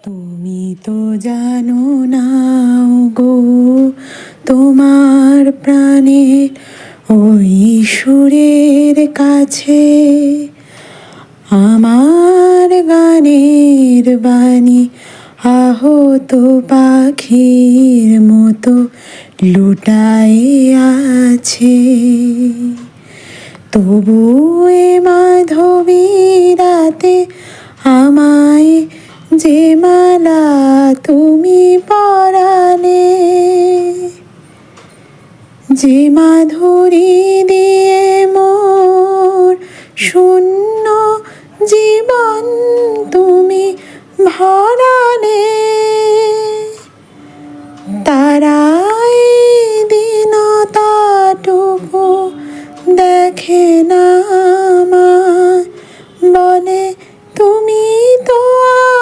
তুমি তো জানো না গো, তোমার প্রাণের ওই সুরের কাছে আমার গানের বাণী আহত পাখির মতো লুটাই আছে। তবু এ মাধবী রাতে আমায় যে মালা তুমি পরালে, যে মাধুরী দিয়ে মোর শূন্য জীবন তুমি ভরালে, তারাই দীনতাটুকু দেখে না আমায়, বলে তুমি তো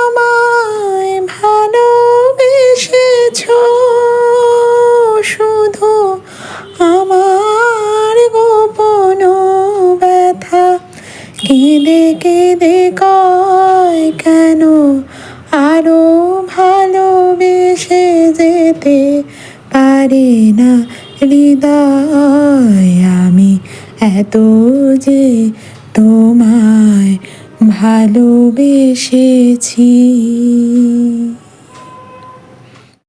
আমায় ভালোবেসেছ। শুধু আমার গোপন ব্যথা কেঁদে কেঁদে কয় কেন আরো ভালোবেসে যেতে পারে না হৃদয়। আমি এত যে তোমায় ভালোবেসেছি।